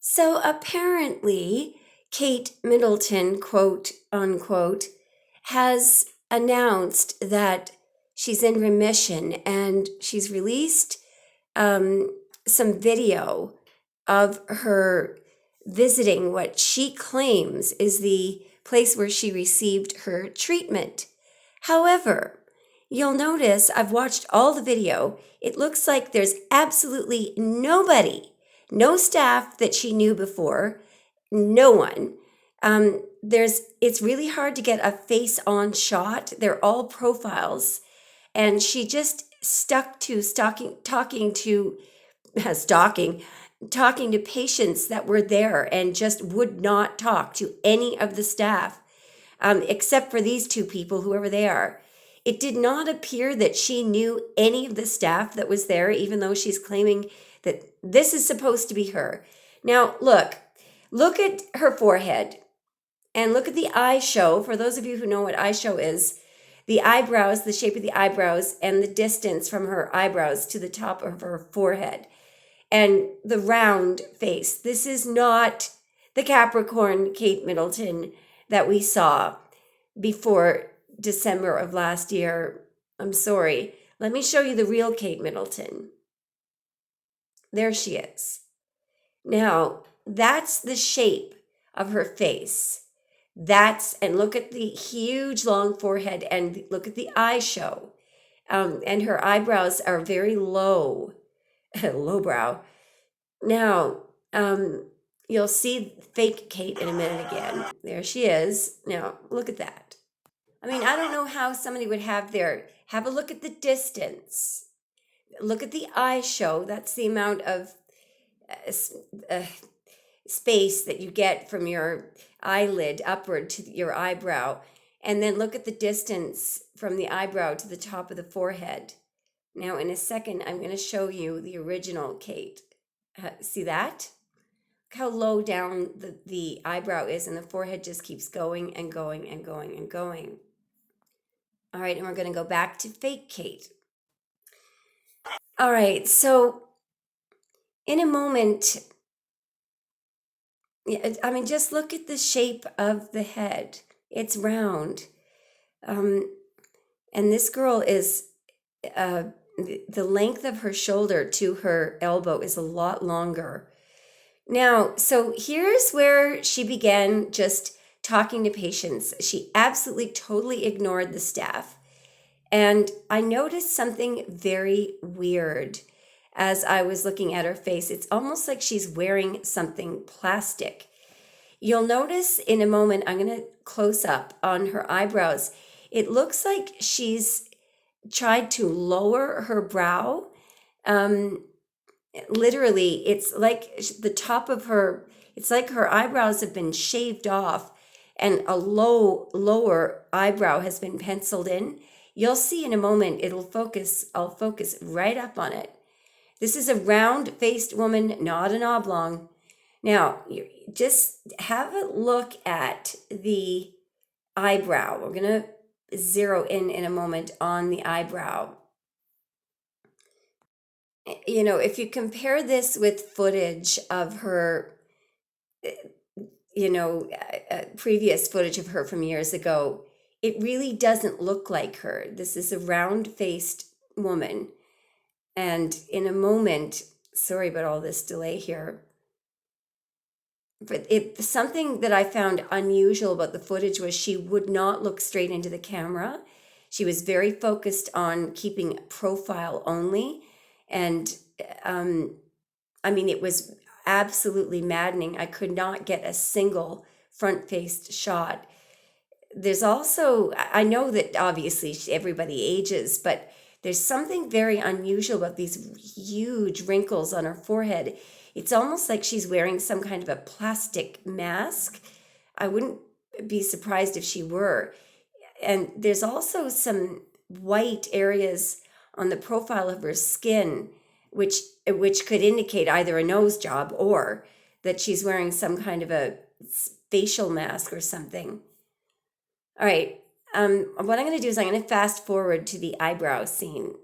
So apparently, Kate Middleton, quote unquote, has announced that she's in remission and she's released um, some video of her visiting what she claims is the place where she received her treatment. However, you'll notice I've watched all the video. It looks like there's absolutely nobody, no staff that she knew before, no one. It's really hard to get a face on shot. They're all profiles. And she just stuck to stalking, talking to patients that were there and just would not talk to any of the staff, except for these two people, whoever they are. It did not appear that she knew any of the staff that was there, even though she's claiming that this is supposed to be her. Now, look at her forehead and look at the eye show. For those of you who know what eye show is, the eyebrows, the shape of the eyebrows, and the distance from her eyebrows to the top of her forehead, and the round face. This is not the Capricorn Kate Middleton that we saw before December of last year. I'm sorry. Let me show you the real Kate Middleton. There she is. Now, that's the shape of her face. And look at the huge long forehead and look at the eye show. And her eyebrows are very low, lowbrow. Now, you'll see fake Kate in a minute again. There she is. Now, look at that. I mean, I don't know how somebody would have a look at the distance. Look at the eye show. That's the amount of space that you get from your eyelid upward to your eyebrow. And then look at the distance from the eyebrow to the top of the forehead. Now, in a second, I'm going to show you the original Kate. See that? Look how low down the eyebrow is, and the forehead just keeps going and going and going and going. All right, and we're going to go back to fake Kate. All right, so in a moment, I mean, just look at the shape of the head. It's round. And this girl is, the length of her shoulder to her elbow is a lot longer. Now, so here's where she began just talking to patients. She absolutely, totally ignored the staff. And I noticed something very weird as I was looking at her face. It's almost like she's wearing something plastic. You'll notice in a moment, I'm going to close up on her eyebrows. It looks like she's tried to lower her brow. Literally, it's like the top of her, it's like her eyebrows have been shaved off and a lower eyebrow has been penciled in. You'll see in a moment, I'll focus right up on it. This is a round-faced woman, not an oblong. Now, you just have a look at the eyebrow. We're going to zero in a moment on the eyebrow. You know, if you compare this with footage of her, previous footage of her from years ago, it really doesn't look like her. This is a round-faced woman. And in a moment, sorry about all this delay here, but something that I found unusual about the footage was she would not look straight into the camera. She was very focused on keeping profile only. And I mean, it was absolutely maddening. I could not get a single front-faced shot. There's also, I know that obviously everybody ages, but there's something very unusual about these huge wrinkles on her forehead. It's almost like she's wearing some kind of a plastic mask. I wouldn't be surprised if she were. And there's also some white areas on the profile of her skin, which could indicate either a nose job or that she's wearing some kind of a facial mask or something. All right. What I'm going to do is I'm going to fast forward to the eyebrow scene.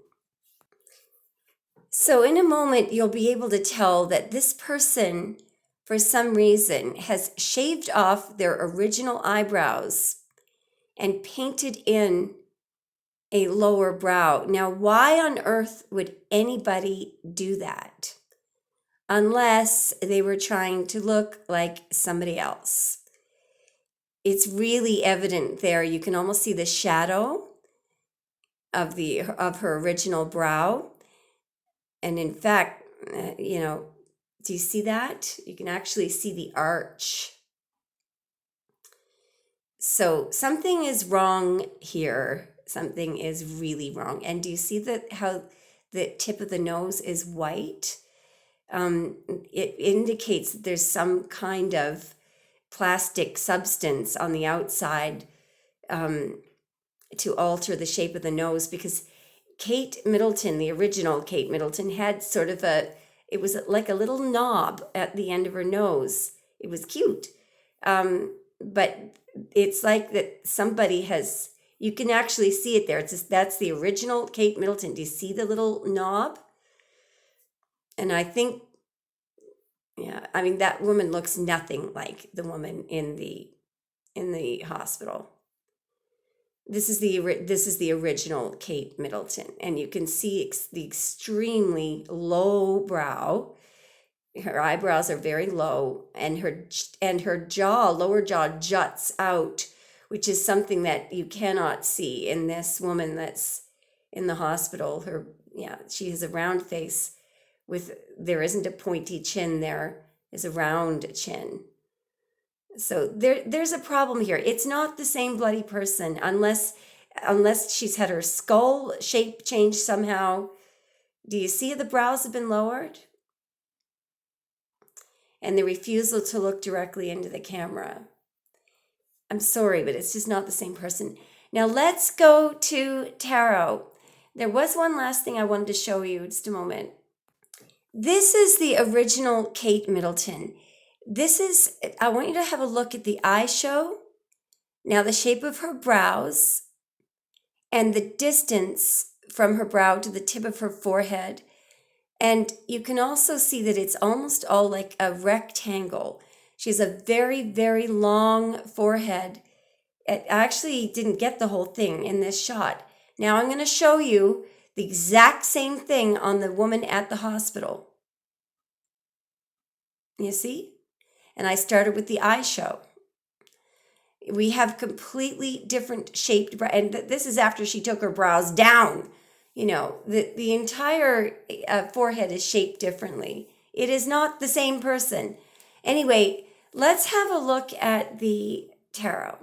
So in a moment, you'll be able to tell that this person for some reason, has shaved off their original eyebrows and painted in a lower brow. Now, why on earth would anybody do that? Unless they were trying to look like somebody else. It's really evident there. You can almost see the shadow of her original brow. And in fact, do you see that? You can actually see the arch. So something is wrong here. Something is really wrong. And do you see how the tip of the nose is white? It indicates that there's some kind of plastic substance on the outside to alter the shape of the nose, because Kate Middleton, the original Kate Middleton, had sort of it was like a little knob at the end of her nose. It was cute. But it's like that somebody has, you can actually see it there. That's the original Kate Middleton. Do you see the little knob? And I think, that woman looks nothing like the woman in the hospital. This is the original Kate Middleton, and you can see the extremely low brow. Her eyebrows are very low, and her lower jaw juts out, which is something that you cannot see in this woman that's in the hospital. She has a round face there isn't a pointy chin, there is a round chin. So there's a problem here. It's not the same bloody person unless she's had her skull shape changed somehow. Do you see the brows have been lowered? And the refusal to look directly into the camera. I'm sorry, but it's just not the same person. Now let's go to tarot. There was one last thing I wanted to show you, just a moment. This is the original Kate Middleton. I want you to have a look at the eye show. Now the shape of her brows and the distance from her brow to the tip of her forehead. And you can also see that it's almost all like a rectangle. She has a very, very long forehead. I actually didn't get the whole thing in this shot. Now I'm going to show you the exact same thing on the woman at the hospital. You see? And I started with the eye show. We have completely different shaped brows. And this is after she took her brows down. The entire forehead is shaped differently. It is not the same person. Anyway, let's have a look at the tarot.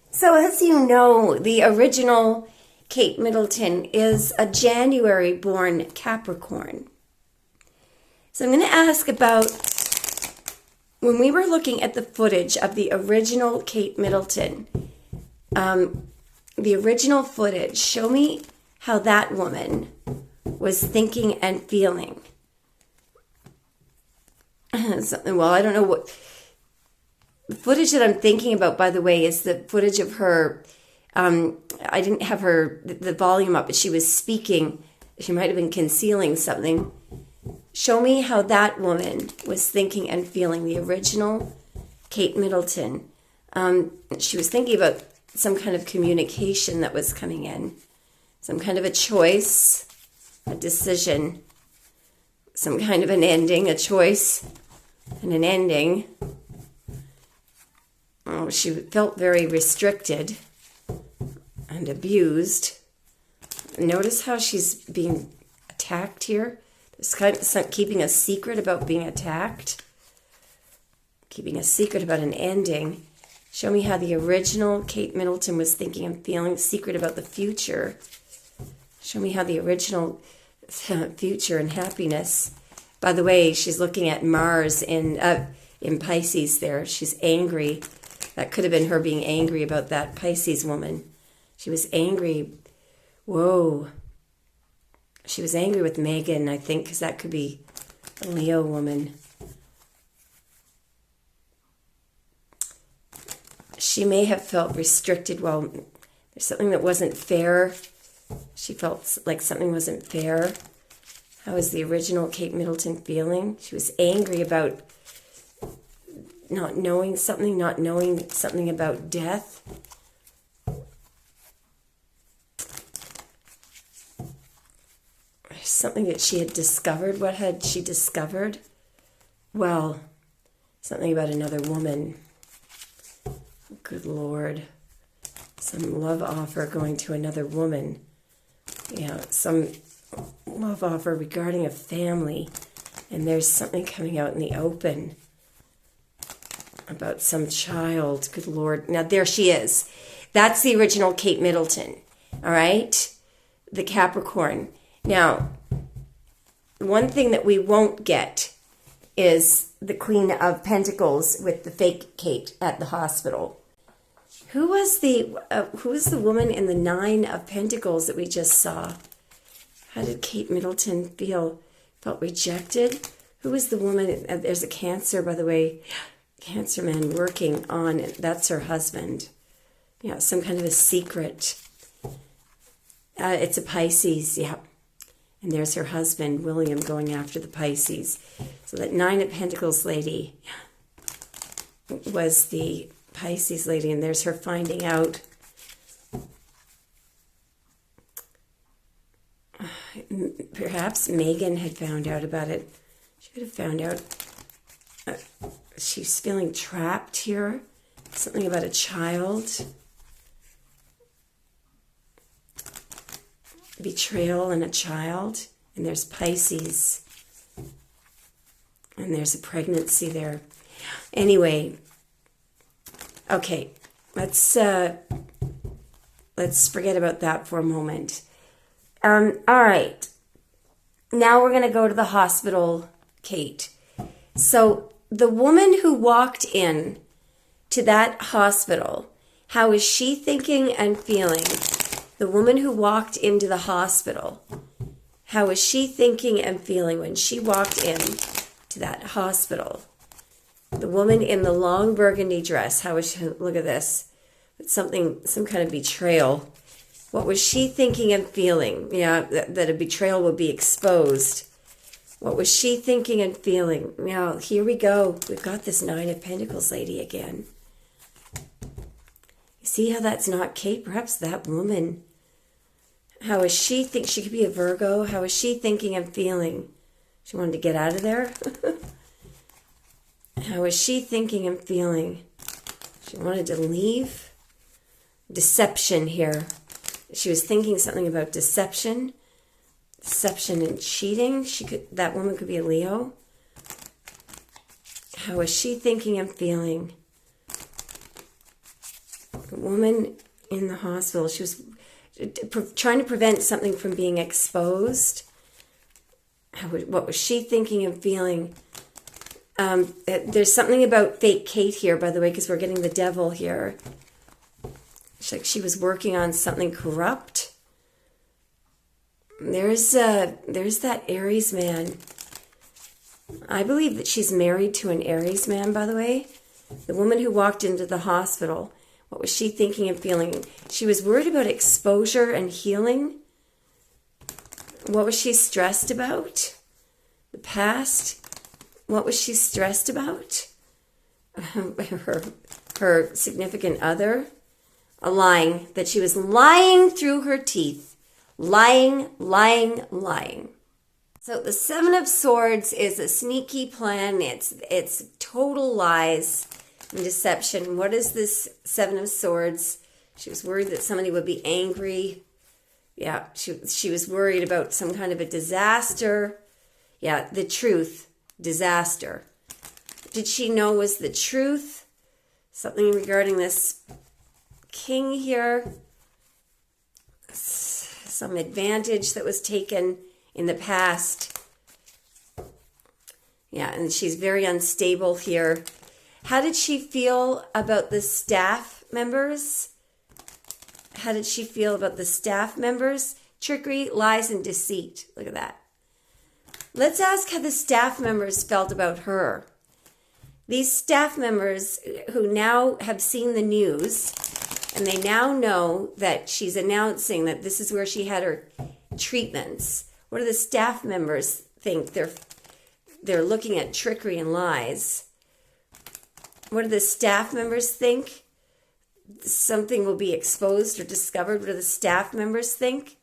So as you know, the original Kate Middleton is a January-born Capricorn. So I'm going to ask about, when we were looking at the footage of the original Kate Middleton, the original footage, show me how that woman was thinking and feeling. Well, I don't know what... The footage that I'm thinking about, by the way, is the footage of her. I didn't have the volume up, but she was speaking. She might have been concealing something. Show me how that woman was thinking and feeling, the original Kate Middleton. She was thinking about some kind of communication that was coming in, some kind of a choice, a decision, some kind of an ending, a choice and an ending. Oh, she felt very restricted and abused. Notice how she's being attacked here. There's kind of keeping a secret about being attacked. Keeping a secret about an ending. Show me how the original Kate Middleton was thinking and feeling. Secret about the future. Show me how the original future and happiness. By the way, she's looking at Mars in Pisces there. She's angry. That could have been her being angry about that Pisces woman. She was angry. Whoa. She was angry with Megan, I think, because that could be a Leo woman. She may have felt restricted. Well, there's something that wasn't fair. She felt like something wasn't fair. How is the original Kate Middleton feeling? She was angry about not knowing something about death. Something that she had discovered. What had she discovered? Well, something about another woman. Good Lord. Some love offer going to another woman. Yeah, some love offer regarding a family. And there's something coming out in the open about some child. Good Lord. Now, there she is. That's the original Kate Middleton. All right? The Capricorn. Now, one thing that we won't get is the Queen of Pentacles with the fake Kate at the hospital. Who was the woman in the Nine of Pentacles that we just saw? How did Kate Middleton feel? Felt rejected? Who was the woman? There's a Cancer, by the way. Cancer man working on it. That's her husband. Yeah, some kind of a secret. It's a Pisces, yeah. And there's her husband, William, going after the Pisces. So that Nine of Pentacles lady was the Pisces lady, and there's her finding out. Perhaps Megan had found out about it. She could have found out. She's feeling trapped here. Something about a child. Betrayal and a child. And there's Pisces. And there's a pregnancy there. Anyway, okay, let's forget about that for a moment. All right. Now we're going to go to the hospital, Kate. So the woman who walked in to that hospital, how is she thinking and feeling? The woman who walked into the hospital, how is she thinking and feeling when she walked in to that hospital? The woman in the long burgundy dress, how was she? Look at this. It's some kind of betrayal. What was she thinking and feeling? Yeah, that a betrayal would be exposed. What was she thinking and feeling? Now, here we go. We've got this Nine of Pentacles lady again. You see how that's not Kate? Perhaps that woman. How is she think? She could be a Virgo. How is she thinking and feeling? She wanted to get out of there. How is she thinking and feeling? She wanted to leave. Deception here. She was thinking something about deception. Deception and cheating. That woman could be a Leo. How is she thinking and feeling? The woman in the hospital, she was trying to prevent something from being exposed. What was she thinking and feeling? There's something about fake Kate here, by the way, because we're getting the devil here. It's like she was working on something corrupt. There's that Aries man. I believe that she's married to an Aries man, by the way. The woman who walked into the hospital, what was she thinking and feeling? She was worried about exposure and healing. What was she stressed about? The past. What was she stressed about? Her significant other. A lying. That she was lying through her teeth. Lying. So the Seven of Swords is a sneaky plan. It's total lies and deception. What is this Seven of Swords? She was worried that somebody would be angry. Yeah, she was worried about some kind of a disaster. Yeah, the truth. Disaster. Did she know was the truth? Something regarding this king here. Some advantage that was taken in the past. Yeah, and she's very unstable here. How did she feel about the staff members? How did she feel about the staff members? Trickery, lies, and deceit. Look at that. Let's ask how the staff members felt about her. These staff members who now have seen the news, and they now know that she's announcing that this is where she had her treatments. What do the staff members think? They're looking at trickery and lies. What do the staff members think? Something will be exposed or discovered. What do the staff members think?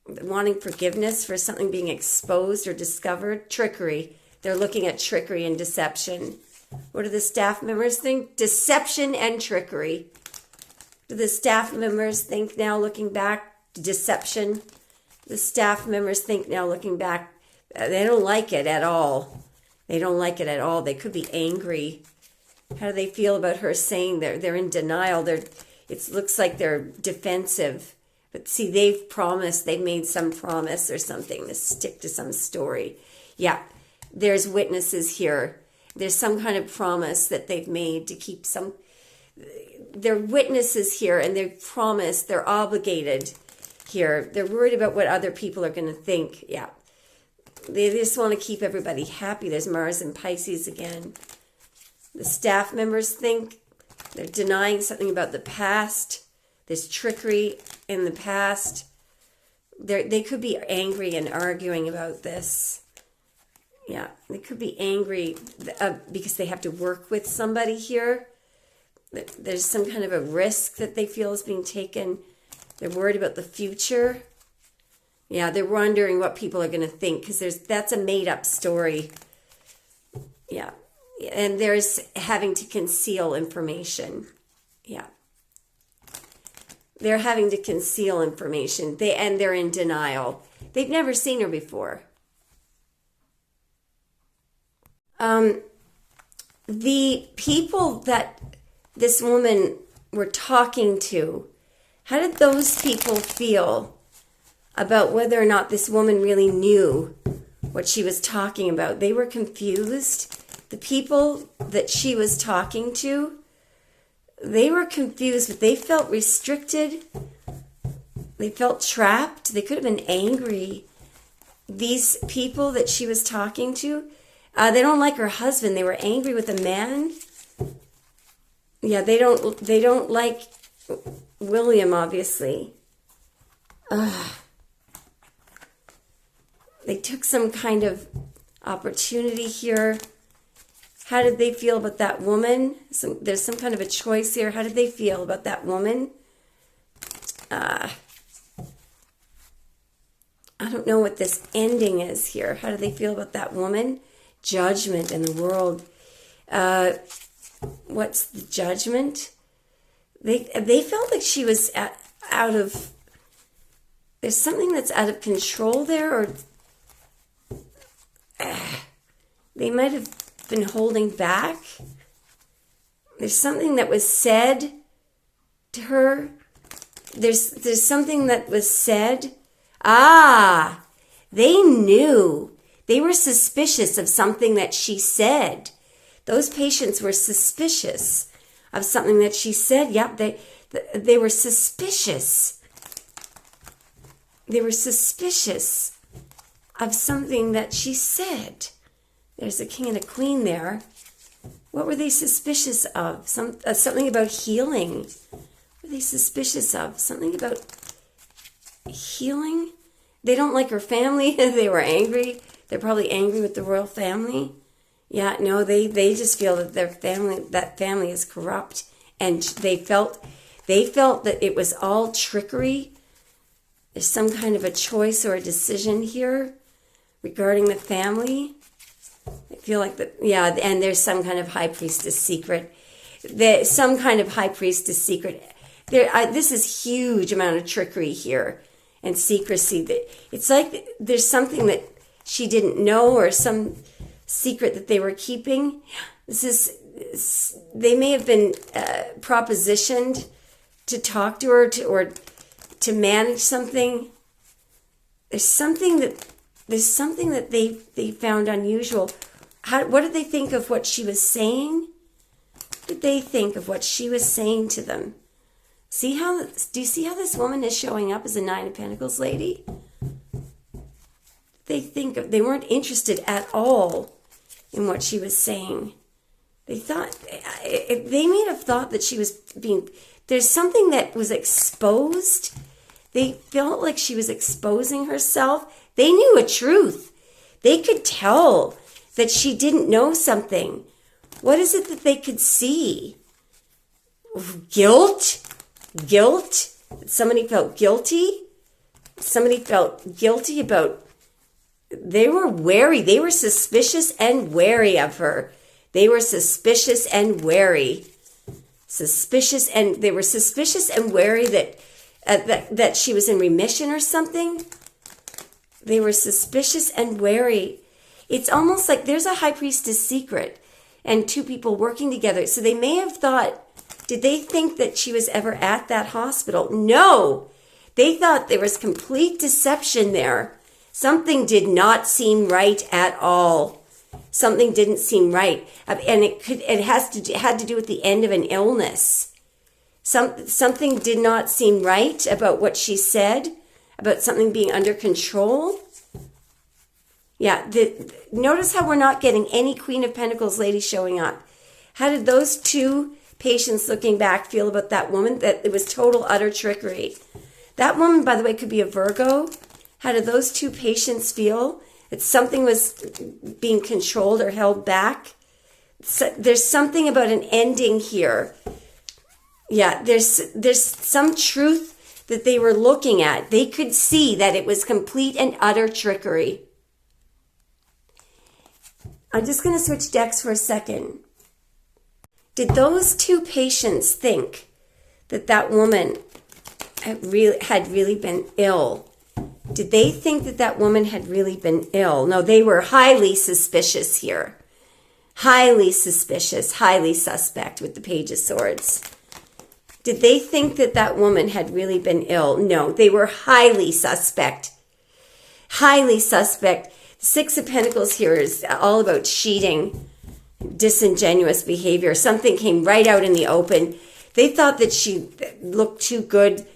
Wanting forgiveness for something being exposed or discovered. Trickery. They're looking at trickery and deception. What do the staff members think? Deception and trickery. Do the staff members think now looking back? Deception. The staff members think now looking back, they don't like it at all. They don't like it at all. They could be angry. How do they feel about her saying they're in denial? It looks like they're defensive. But see, they've made some promise or something to stick to some story. Yeah, there's witnesses here. There's some kind of promise that they've made to keep some. They're witnesses here, and they've promised, they're obligated here. They're worried about what other people are going to think. Yeah. They just want to keep everybody happy. There's Mars and Pisces again. The staff members think they're denying something about the past. There's trickery in the past. They could be angry and arguing about this. Yeah, they could be angry because they have to work with somebody here. There's some kind of a risk that they feel is being taken. They're worried about the future. Yeah, they're wondering what people are going to think because that's a made-up story. Yeah, and there's having to conceal information. Yeah. They're having to conceal information. They're in denial. They've never seen her before. The people that this woman were talking to, how did those people feel about whether or not this woman really knew what she was talking about? They were confused. The people that she was talking to, they were confused, but they felt restricted. They felt trapped. They could have been angry. These people that she was talking to, they don't like her husband. They were angry with the man. Yeah, they don't like William, obviously. They took some kind of opportunity here. How did they feel about that woman? There's some kind of a choice here. How did they feel about that woman? I don't know what this ending is here. How do they feel about that woman? Judgment in the world. What's the judgment? They felt like she was out of. There's something that's out of control there, or they might have been holding back. There's something that was said to her. There's something that was said. They knew. They were suspicious of something that she said. Those patients were suspicious of something that she said. Yep, they were suspicious. They were suspicious of something that she said. There's a king and a queen there. What were they suspicious of? Something about healing. What were they suspicious of? Something about healing? They don't like her family. They were angry. They're probably angry with the royal family. Yeah, no, they just feel that that family is corrupt. And they felt that it was all trickery. There's some kind of a choice or a decision here regarding the family. I feel like that, yeah, and there's some kind of high priestess secret. Some kind of high priestess secret. This is huge amount of trickery here and secrecy. It's like there's something that she didn't know or some secret that they were keeping. They may have been propositioned to talk to her or to manage something. There's something that they found unusual. What did they think of what she was saying? What did they think of what she was saying to them? Do you see how this woman is showing up as a Nine of Pentacles lady? They weren't interested at all in what she was saying. They may have thought that she was there's something that was exposed. They felt like she was exposing herself. They knew a truth. They could tell that she didn't know something. What is it that they could see? Guilt? Guilt? Somebody felt guilty? Somebody felt guilty about... They were wary. They were suspicious and wary of her. They were suspicious and wary. They were suspicious and wary that she was in remission or something. They were suspicious and wary. It's almost like there's a high priestess secret and two people working together. So they may have thought, did they think that she was ever at that hospital? No. They thought there was complete deception there. Something did not seem right at all. Something didn't seem right. And it had to do with the end of an illness. Something did not seem right about what she said, about something being under control. Yeah, notice how we're not getting any Queen of Pentacles lady showing up. How did those two patients looking back feel about that woman? That it was total, utter trickery. That woman, by the way, could be a Virgo. How did those two patients feel? That something was being controlled or held back? So there's something about an ending here. Yeah, there's some truth that they were looking at. They could see that it was complete and utter trickery. I'm just going to switch decks for a second. Did those two patients think that that woman had really been ill? Did they think that that woman had really been ill? No, they were highly suspicious here. Highly suspicious, highly suspect with the Page of Swords. Did they think that that woman had really been ill? No, they were highly suspect. Highly suspect. Six of Pentacles here is all about cheating, disingenuous behavior. Something came right out in the open. They thought that she looked too good.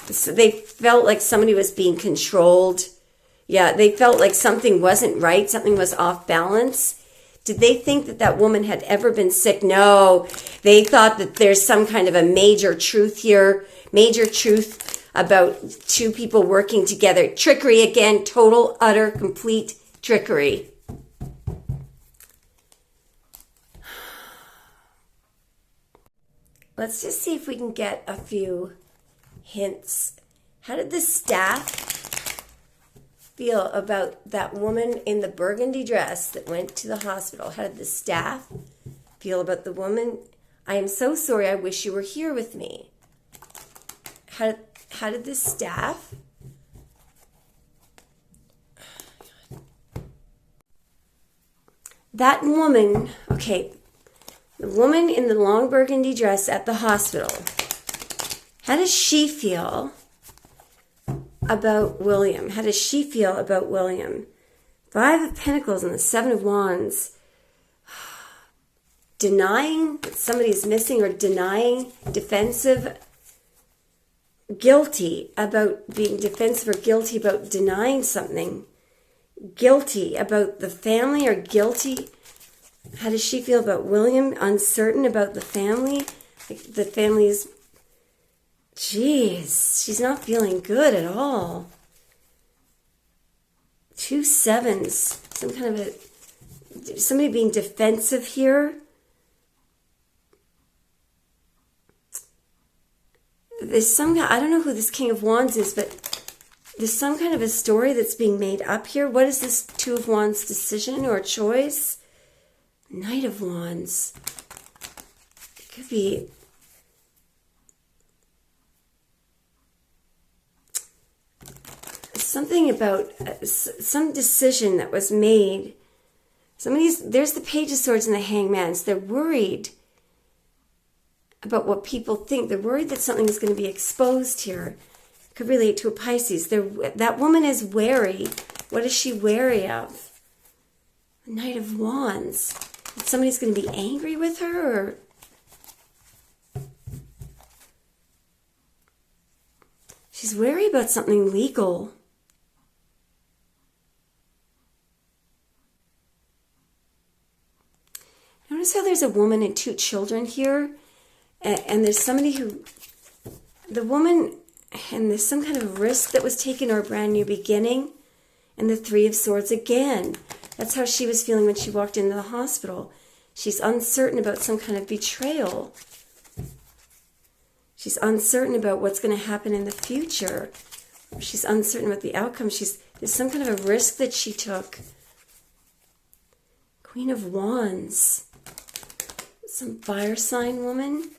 So they felt like somebody was being controlled. Yeah, they felt like something wasn't right. Something was off balance. Did they think that that woman had ever been sick? No. They thought that there's some kind of a major truth here. Major truth about two people working together. Trickery again. Total, utter, complete trickery. Let's just see if we can get a few hints. How did the staff feel about that woman in the burgundy dress that went to the hospital? How did the staff feel about the woman? I am so sorry. I wish you were here with me. How did the staff? That woman, okay, the woman in the long burgundy dress at the hospital, how does she feel about William? How does she feel about William? Five of Pentacles and the Seven of Wands. Denying that somebody is missing or denying, defensive, guilty about being defensive or guilty about denying something. Guilty about the family or guilty. How does she feel about William? Uncertain about the family. Like the family is... Jeez, she's not feeling good at all. 2 sevens. Some kind of a... Somebody being defensive here. There's some... I don't know who this King of Wands is, but there's some kind of a story that's being made up here. What is this Two of Wands decision or choice? Knight of Wands. It could be... something about some decision that was made. There's the Page of Swords and the Hangman's. They're worried about what people think. They're worried that something is going to be exposed here. Could relate to a Pisces. That woman is wary. What is she wary of? Knight of Wands. Somebody's going to be angry with her, or... She's wary about something legal. Notice how there's a woman and 2 children here, and there's somebody who... The woman... And there's some kind of risk that was taken or a brand new beginning. And the Three of Swords again. That's how she was feeling when she walked into the hospital. She's uncertain about some kind of betrayal. She's uncertain about what's going to happen in the future. She's uncertain about the outcome. There's some kind of a risk that she took. Queen of Wands. Some fire sign woman.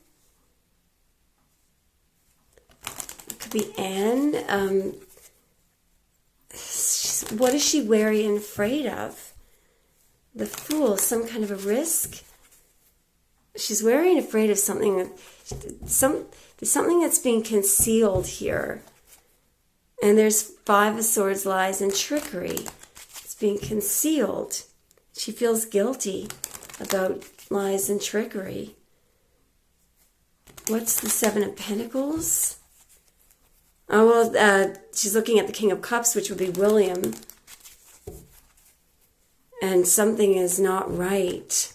It could be Anne. What is she wary and afraid of? The Fool, some kind of a risk. She's wary and afraid of something. There's something that's being concealed here. And there's Five of Swords, lies, and trickery. It's being concealed. She feels guilty about lies and trickery. What's the Seven of Pentacles? Oh, well, she's looking at the King of Cups, which would be William. And something is not right.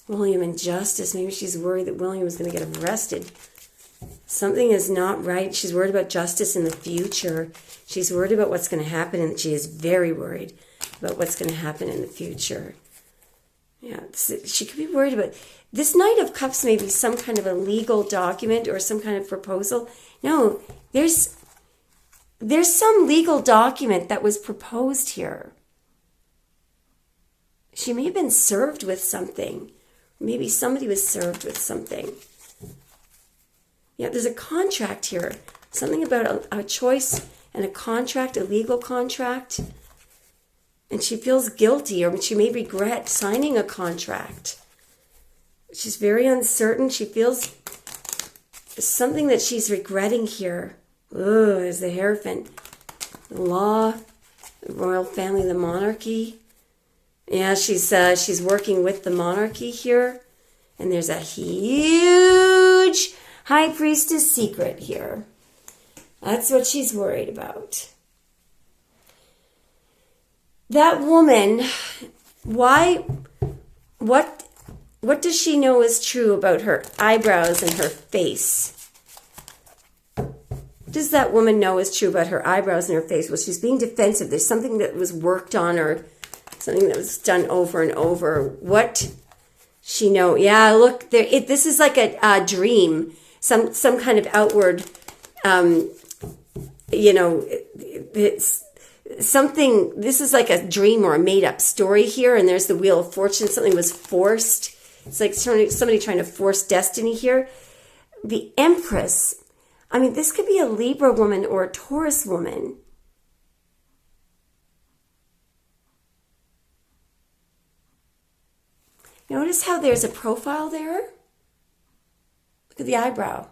William and justice. Maybe she's worried that William is going to get arrested. Something is not right. She's worried about justice in the future. She's worried about what's going to happen, and she is very worried about what's going to happen in the future. Yeah, she could be worried about... This Knight of Cups may be some kind of a legal document or some kind of proposal. No, there's some legal document that was proposed here. She may have been served with something. Maybe somebody was served with something. Yeah, there's a contract here. Something about a choice and a contract, a legal contract. And she feels guilty, or she may regret signing a contract. She's very uncertain. She feels something that she's regretting here. Oh, there's the Hierophant. The law, the royal family, the monarchy. Yeah, she's working with the monarchy here. And there's a huge High Priestess secret here. That's what she's worried about. That woman, what does she know is true about her eyebrows and her face? What does that woman know is true about her eyebrows and her face? Well, she's being defensive. There's something that was worked on, or something that was done over and over. What she know? Yeah, look, this is like a dream. Some kind of outward, it's something. This is like a dream or a made-up story here. And there's the Wheel of Fortune. Something was forced. It's like somebody trying to force destiny here. The Empress. I mean, this could be a Libra woman or a Taurus woman. Notice how there's a profile there? Look at the eyebrow.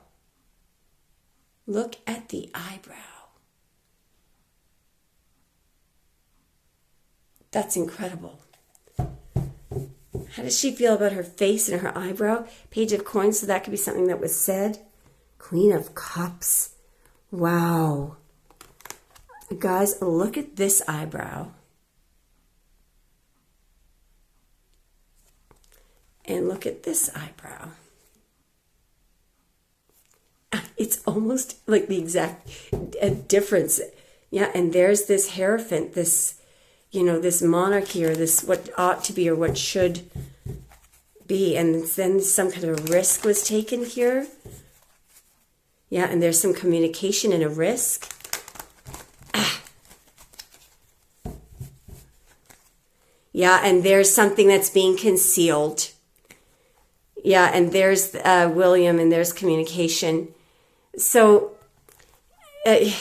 Look at the eyebrow. That's incredible. How does she feel about her face and her eyebrow? Page of Coins, so that could be something that was said. Queen of Cups. Wow. Guys, look at this eyebrow. And look at this eyebrow. It's almost like the exact difference. Yeah, and there's this Hierophant, this monarchy, or this what ought to be or what should be. And then some kind of a risk was taken here. Yeah, and there's some communication and a risk. Yeah, and there's something that's being concealed. Yeah, and there's William, and there's communication. So it's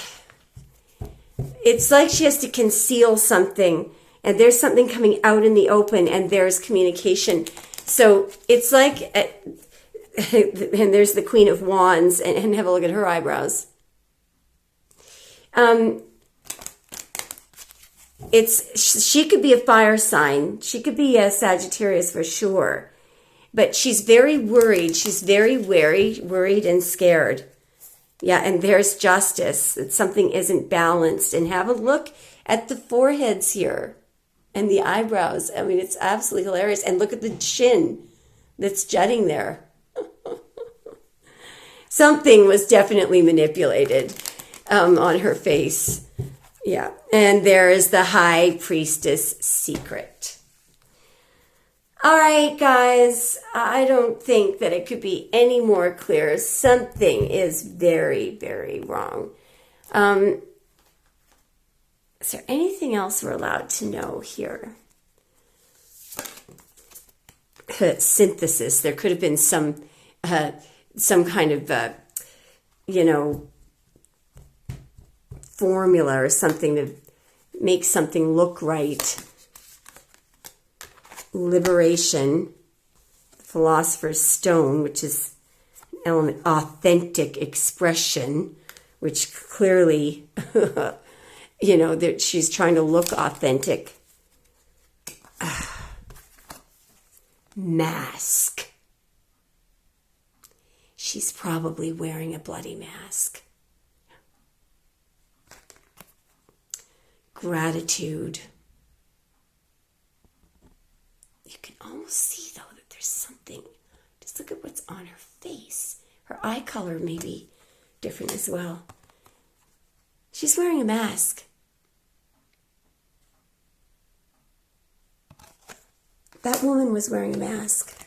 like she has to conceal something, and there's something coming out in the open, and there's communication. So it's like, and there's the Queen of Wands, and have a look at her eyebrows. She could be a fire sign. She could be a Sagittarius for sure. But she's very worried. She's very worried and scared. Yeah, and there's justice. That something isn't balanced. And have a look at the foreheads here and the eyebrows. I mean, it's absolutely hilarious. And look at the chin that's jutting there. Something was definitely manipulated on her face. Yeah. And there is the high priestess secret. All right, guys, I don't think that it could be any more clear. Something is very, very wrong. Is there anything else we're allowed to know here? Synthesis. There could have been some kind of, formula or something to make something look right. Liberation, Philosopher's Stone, which is an element, authentic expression, which clearly, that she's trying to look authentic. Mask. She's probably wearing a bloody mask. Gratitude. You can almost see, though, that there's something. Just look at what's on her face. Her eye color may be different as well. She's wearing a mask. That woman was wearing a mask.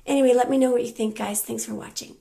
Anyway, let me know what you think, guys. Thanks for watching.